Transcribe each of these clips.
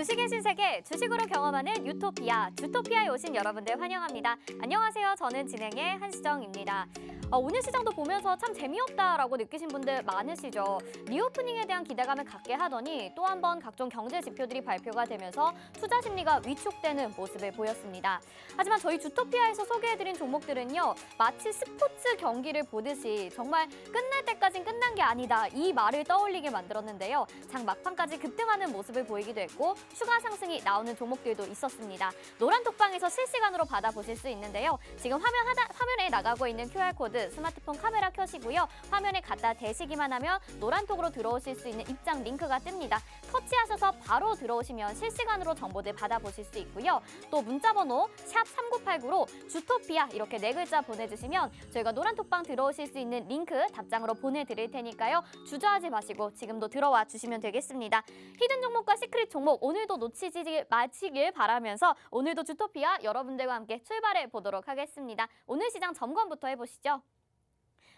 주식의 신세계, 주식으로 경험하는 유토피아, 주토피아에 오신 여러분들 환영합니다. 안녕하세요. 저는 진행의 한시정입니다. 오늘 시장도 보면서 참 재미없다라고 느끼신 분들 많으시죠. 리오프닝에 대한 기대감을 갖게 하더니 또 한 번 각종 경제 지표들이 발표가 되면서 투자 심리가 위축되는 모습을 보였습니다. 하지만 저희 주토피아에서 소개해드린 종목들은요, 마치 스포츠 경기를 보듯이 정말 끝날 때까진 끝난 게 아니다, 이 말을 떠올리게 만들었는데요. 장 막판까지 급등하는 모습을 보이기도 했고 추가 상승이 나오는 종목들도 있었습니다. 노란톡방에서 실시간으로 받아보실 수 있는데요. 지금 화면에 나가고 있는 QR코드 스마트폰 카메라 켜시고요. 화면에 갖다 대시기만 하면 노란톡으로 들어오실 수 있는 입장 링크가 뜹니다. 터치하셔서 바로 들어오시면 실시간으로 정보들 받아보실 수 있고요. 또 문자번호 샵 3989로 주토피아 이렇게 4글자 보내주시면 저희가 노란톡방 들어오실 수 있는 링크 답장으로 보내드릴 테니까요. 주저하지 마시고 지금도 들어와 주시면 되겠습니다. 히든 종목과 시크릿 종목 오늘도 놓치지 마시길 바라면서 오늘도 주토피아 여러분들과 함께 출발해 보도록 하겠습니다. 오늘 시장 점검부터 해보시죠.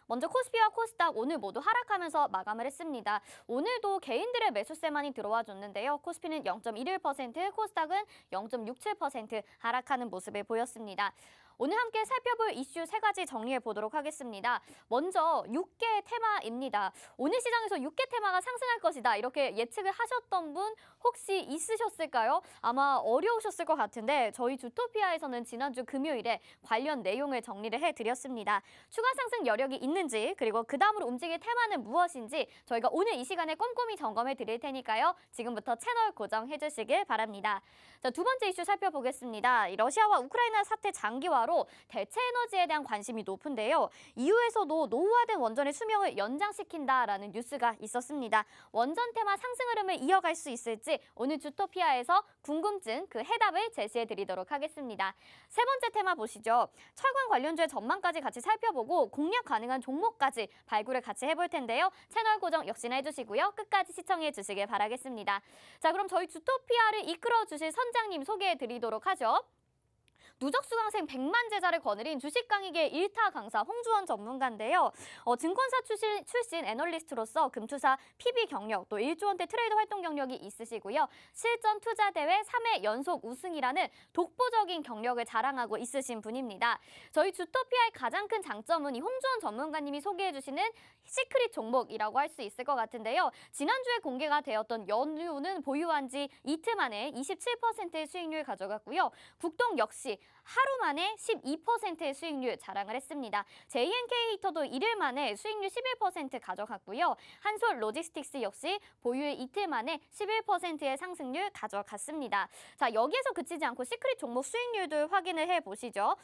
먼저 코스피와 코스닥 오늘 모두 하락하면서 마감을 했습니다. 오늘도 개인들의 매수세만이 들어와 줬는데요. 코스피는 0.11%, 코스닥은 0.67% 하락하는 모습을 보였습니다. 오늘 함께 살펴볼 이슈 3가지 정리해 보도록 하겠습니다. 먼저 6개 테마입니다. 오늘 시장에서 6개 테마가 상승할 것이다 이렇게 예측을 하셨던 분 혹시 있으셨을까요? 아마 어려우셨을 것 같은데 저희 주토피아에서는 지난주 금요일에 관련 내용을 정리를 해드렸습니다. 추가 상승 여력이 있는지 그리고 그 다음으로 움직일 테마는 무엇인지 저희가 오늘 이 시간에 꼼꼼히 점검해 드릴 테니까요. 지금부터 채널 고정해 주시길 바랍니다. 자, 두 번째 이슈 살펴보겠습니다. 러시아와 우크라이나 사태 장기화로 대체 에너지에 대한 관심이 높은데요. EU에서도 노후화된 원전의 수명을 연장시킨다라는 뉴스가 있었습니다. 원전 테마 상승 흐름을 이어갈 수 있을지 오늘 주토피아에서 궁금증 그 해답을 제시해 드리도록 하겠습니다. 세 번째 테마 보시죠. 철강 관련주의 전망까지 같이 살펴보고 공략 가능한 종목까지 발굴을 같이 해볼 텐데요. 채널 고정 역시나 해주시고요. 끝까지 시청해 주시길 바라겠습니다. 자, 그럼 저희 주토피아를 이끌어 주실 선장님 소개해 드리도록 하죠. 누적 수강생 100만 제자를 거느린 주식 강의계 1타 강사 홍주원 전문가인데요. 증권사 출신 애널리스트로서 금투사 PB 경력, 또 1조 원대 트레이더 활동 경력이 있으시고요. 실전 투자 대회 3회 연속 우승이라는 독보적인 경력을 자랑하고 있으신 분입니다. 저희 주토피아의 가장 큰 장점은 이 홍주원 전문가님이 소개해 주시는 시크릿 종목이라고 할 수 있을 것 같은데요. 지난주에 공개가 되었던 연유는 보유한 지 이틀 만에 27%의 수익률 가져갔고요. 국동 역시 하루 만에 12%의 수익률 자랑을 했습니다. JNK히터도 1일 만에 수익률 11% 가져갔고요. 한솔 로지스틱스 역시 보유의 이틀 만에 11%의 상승률 가져갔습니다. 자, 여기에서 그치지 않고 시크릿 종목 수익률들 확인을 해보시죠.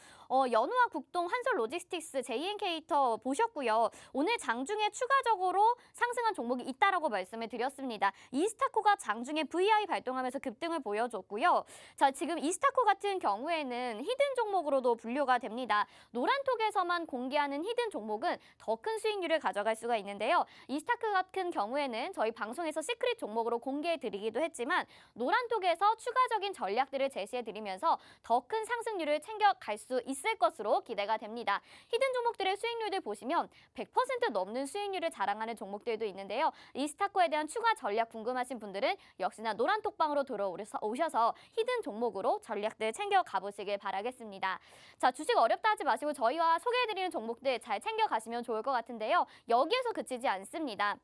연우와 국동, 한솔 로지스틱스, JNK히터 보셨고요. 오늘 장중에 추가적으로 상승한 종목이 있다라고 말씀을 드렸습니다. 이스타코가 장중에 VI 발동하면서 급등을 보여줬고요. 자, 지금 이스타코 같은 경우에는 히든 종목으로도 분류가 됩니다. 노란톡에서만 공개하는 히든 종목은 더 큰 수익률을 가져갈 수가 있는데요. 이스타크 같은 경우에는 저희 방송에서 시크릿 종목으로 공개해드리기도 했지만 노란톡에서 추가적인 전략들을 제시해드리면서 더 큰 상승률을 챙겨갈 수 있을 것으로 기대가 됩니다. 히든 종목들의 수익률들 보시면 100% 넘는 수익률을 자랑하는 종목들도 있는데요. 이스타코에 대한 추가 전략 궁금하신 분들은 역시나 노란톡방으로 들어오셔서 히든 종목으로 전략들 챙겨가보시길 바라겠습니다. 자, 주식 어렵다 하지 마시고 저희와 소개해드리는 종목들 잘 챙겨가시면 좋을 것 같은데요. 여기에서 그치지 않습니다.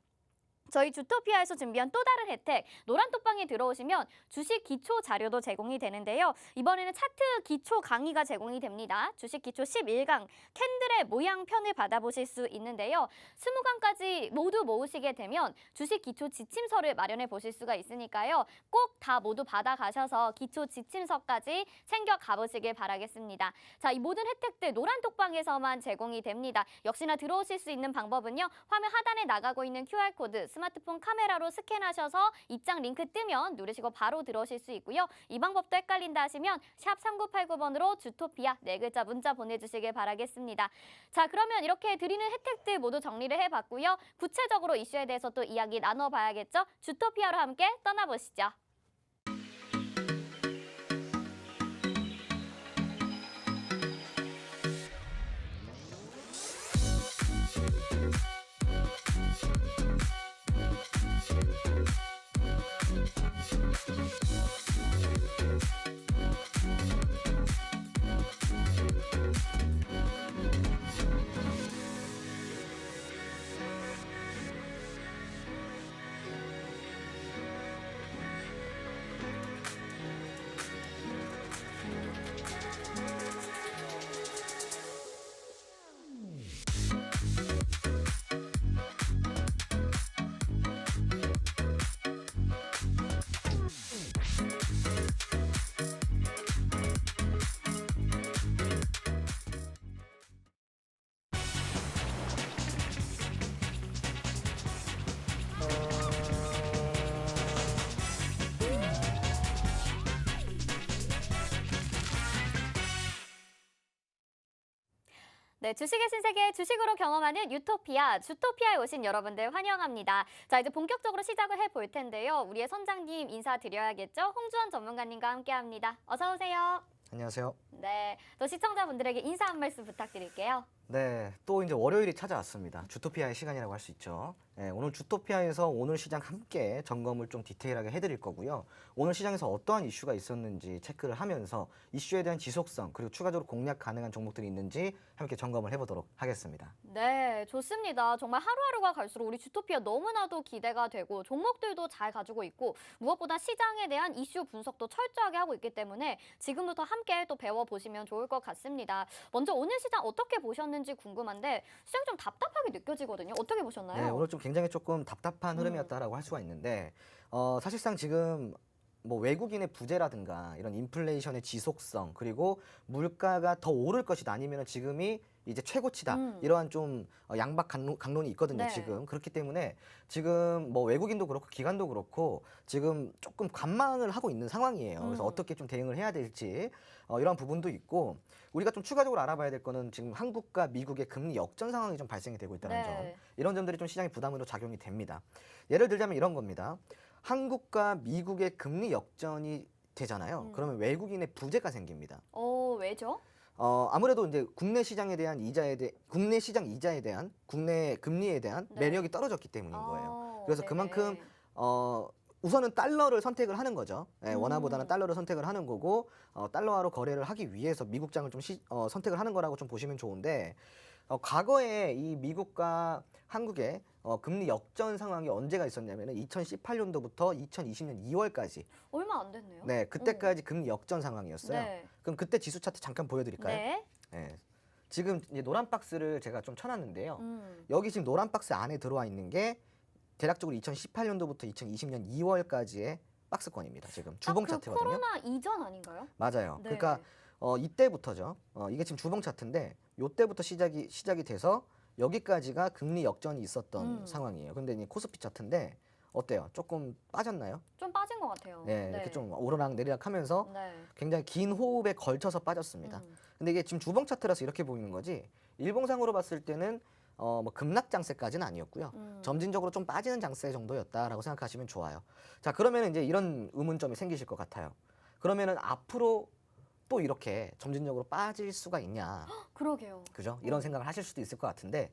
저희 주토피아에서 준비한 또 다른 혜택, 노란톡방에 들어오시면 주식 기초 자료도 제공이 되는데요. 이번에는 차트 기초 강의가 제공이 됩니다. 주식 기초 11강, 캔들의 모양 편을 받아보실 수 있는데요. 20강까지 모두 모으시게 되면 주식 기초 지침서를 마련해 보실 수가 있으니까요. 꼭 다 모두 받아가셔서 기초 지침서까지 챙겨 가보시길 바라겠습니다. 자, 이 모든 혜택들 노란톡방에서만 제공이 됩니다. 역시나 들어오실 수 있는 방법은요. 화면 하단에 나가고 있는 QR코드 스마트폰 카메라로 스캔하셔서 입장 링크 뜨면 누르시고 바로 들어오실 수 있고요. 이 방법도 헷갈린다 하시면 샵 3989번으로 주토피아 4글자 문자 보내주시길 바라겠습니다. 자, 그러면 이렇게 드리는 혜택들 모두 정리를 해봤고요. 구체적으로 이슈에 대해서 또 이야기 나눠봐야겠죠. 주토피아로 함께 떠나보시죠. 네, 주식의 신세계 주식으로 경험하는 유토피아, 주토피아에 오신 여러분들 환영합니다. 자, 이제 본격적으로 시작을 해볼 텐데요. 우리의 선장님 인사드려야겠죠? 홍주원 전문가님과 함께합니다. 어서 오세요. 안녕하세요. 네, 또 시청자분들에게 인사 한 말씀 부탁드릴게요. 네, 또 이제 월요일이 찾아왔습니다. 주토피아의 시간이라고 할 수 있죠. 네, 오늘 주토피아에서 오늘 시장 함께 점검을 좀 디테일하게 해드릴 거고요. 오늘 시장에서 어떠한 이슈가 있었는지 체크를 하면서 이슈에 대한 지속성 그리고 추가적으로 공략 가능한 종목들이 있는지 함께 점검을 해보도록 하겠습니다. 네, 좋습니다. 정말 하루하루가 갈수록 우리 주토피아 너무나도 기대가 되고 종목들도 잘 가지고 있고 무엇보다 시장에 대한 이슈 분석도 철저하게 하고 있기 때문에 지금부터 함께 또 배워보시면 좋을 것 같습니다. 먼저 오늘 시장 어떻게 보셨는지 궁금한데 시장이 좀 답답하게 느껴지거든요. 어떻게 보셨나요? 네, 오늘 좀 굉장히 조금 답답한 흐름이었다라고 할 수가 있는데 사실상 지금 뭐 외국인의 부재라든가 이런 인플레이션의 지속성 그리고 물가가 더 오를 것이다 아니면 지금이 이제 최고치다 이러한 좀 양박 강론이 있거든요. 네. 지금 그렇기 때문에 지금 뭐 외국인도 그렇고 기관도 그렇고 지금 조금 관망을 하고 있는 상황이에요. 그래서 어떻게 좀 대응을 해야 될지 이런 부분도 있고 우리가 좀 추가적으로 알아봐야 될 거는 지금 한국과 미국의 금리 역전 상황이 좀 발생이 되고 있다는 네. 점 이런 점들이 좀 시장의 부담으로 작용이 됩니다. 예를 들자면 이런 겁니다. 한국과 미국의 금리 역전이 되잖아요. 그러면 외국인의 부재가 생깁니다. 왜죠? 아무래도 이제 국내 시장에 대한 국내 시장 이자에 대한 국내 금리에 대한 네. 매력이 떨어졌기 때문인 거예요. 그래서 네네. 그만큼 우선은 달러를 선택을 하는 거죠. 예, 원화보다는 달러를 선택을 하는 거고 달러화로 거래를 하기 위해서 미국장을 좀 선택을 하는 거라고 좀 보시면 좋은데 과거에 이 미국과 한국의 금리 역전 상황이 언제가 있었냐면 2018년도부터 2020년 2월까지 얼마 안 됐네요. 네 그때까지 금리 역전 상황이었어요. 네. 그럼 그때 지수 차트 잠깐 보여드릴까요? 네. 네. 지금 이제 노란 박스를 제가 좀 쳐놨는데요. 음. 여기 지금 노란 박스 안에 들어와 있는 게 대략적으로 2018년도부터 2020년 2월까지의 박스권입니다. 지금 주봉 그 차트거든요. 코로나 이전 아닌가요? 맞아요. 네. 그러니까 이때부터죠. 이게 지금 주봉 차트인데 요때부터 시작이 돼서 여기까지가 금리 역전이 있었던 상황이에요. 근데 이 코스피 차트인데 어때요? 조금 빠졌나요? 좀 빠진 것 같아요. 네, 이렇게 좀 오르락 내리락 하면서 네. 굉장히 긴 호흡에 걸쳐서 빠졌습니다. 근데 이게 지금 주봉 차트라서 이렇게 보이는 거지 일봉상으로 봤을 때는 뭐 급락 장세까지는 아니었고요. 점진적으로 좀 빠지는 장세 정도였다라고 생각하시면 좋아요. 자, 그러면 이제 이런 의문점이 생기실 것 같아요. 그러면은 앞으로 또 이렇게 점진적으로 빠질 수가 있냐? 그러게요. 그죠? 이런 생각을 하실 수도 있을 것 같은데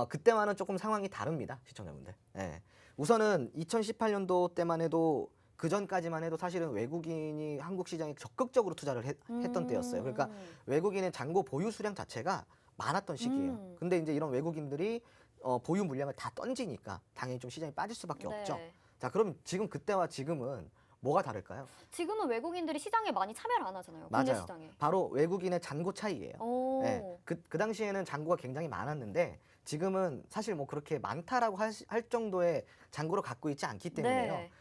그때와는 조금 상황이 다릅니다, 시청자분들. 예. 우선은 2018년도 때만 해도 그 전까지만 해도 사실은 외국인이 한국 시장에 적극적으로 투자를 했던 때였어요. 그러니까 외국인의 잔고 보유 수량 자체가 많았던 시기예요. 근데 이제 이런 외국인들이 보유 물량을 다 던지니까 당연히 좀 시장이 빠질 수밖에 네. 없죠. 자, 그럼 지금 그때와 지금은 뭐가 다를까요? 지금은 외국인들이 시장에 많이 참여를 안 하잖아요. 국내 맞아요. 시장에. 바로 외국인의 잔고 차이예요. 오. 네, 그 당시에는 잔고가 굉장히 많았는데 지금은 사실 뭐 그렇게 많다라고 할 정도의 잔고를 갖고 있지 않기 때문에요. 네.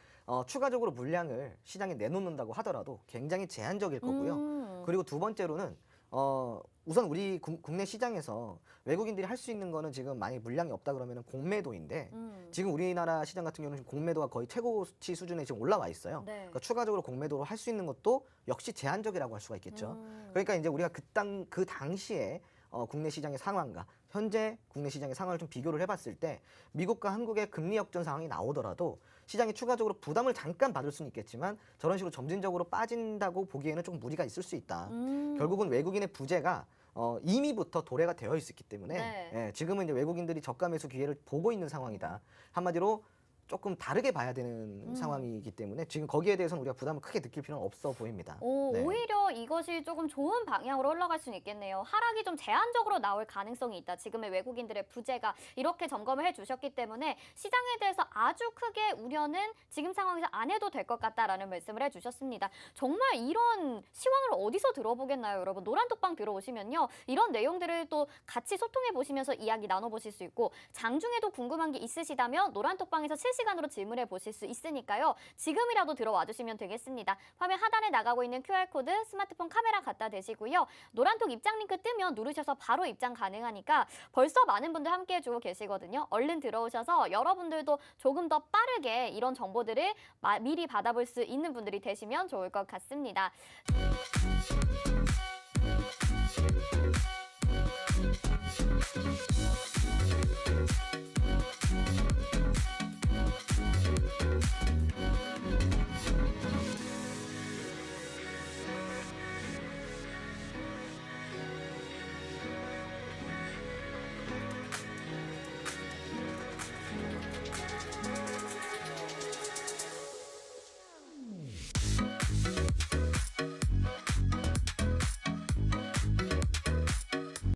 추가적으로 물량을 시장에 내놓는다고 하더라도 굉장히 제한적일 거고요. 그리고 두 번째로는 우선 우리 국내 시장에서 외국인들이 할 수 있는 거는 지금 만약에 물량이 없다 그러면은 공매도인데 지금 우리나라 시장 같은 경우는 공매도가 거의 최고치 수준에 지금 올라와 있어요. 네. 그러니까 추가적으로 공매도로 할 수 있는 것도 역시 제한적이라고 할 수가 있겠죠. 그러니까 이제 우리가 그 당시에 국내 시장의 상황과 현재 국내 시장의 상황을 좀 비교를 해봤을 때 미국과 한국의 금리 역전 상황이 나오더라도 시장이 추가적으로 부담을 잠깐 받을 수는 있겠지만 저런 식으로 점진적으로 빠진다고 보기에는 조금 무리가 있을 수 있다. 결국은 외국인의 부재가 이미부터 도래가 되어 있었기 때문에 네. 예, 지금은 이제 외국인들이 저가 매수 기회를 보고 있는 상황이다. 한마디로 조금 다르게 봐야 되는 상황이기 때문에 지금 거기에 대해서는 우리가 부담을 크게 느낄 필요는 없어 보입니다. 네. 오히려 이것이 조금 좋은 방향으로 흘러갈 수는 있겠네요. 하락이 좀 제한적으로 나올 가능성이 있다. 지금의 외국인들의 부재가 이렇게 점검을 해주셨기 때문에 시장에 대해서 아주 크게 우려는 지금 상황에서 안 해도 될 것 같다라는 말씀을 해주셨습니다. 정말 이런 시황을 어디서 들어보겠나요, 여러분? 노란톡방 들어오시면요. 이런 내용들을 또 같이 소통해 보시면서 이야기 나눠보실 수 있고 장중에도 궁금한 게 있으시다면 노란톡방에서 실시간으로 질문해 보실 수 있으니까요. 지금이라도 들어와 주시면 되겠습니다. 화면 하단에 나가고 있는 QR코드 스마트폰 카메라 갖다 대시고요. 노란톡 입장 링크 뜨면 누르셔서 바로 입장 가능하니까 벌써 많은 분들 함께 해주고 계시거든요. 얼른 들어오셔서 여러분들도 조금 더 빠르게 이런 정보들을 미리 받아볼 수 있는 분들이 되시면 좋을 것 같습니다.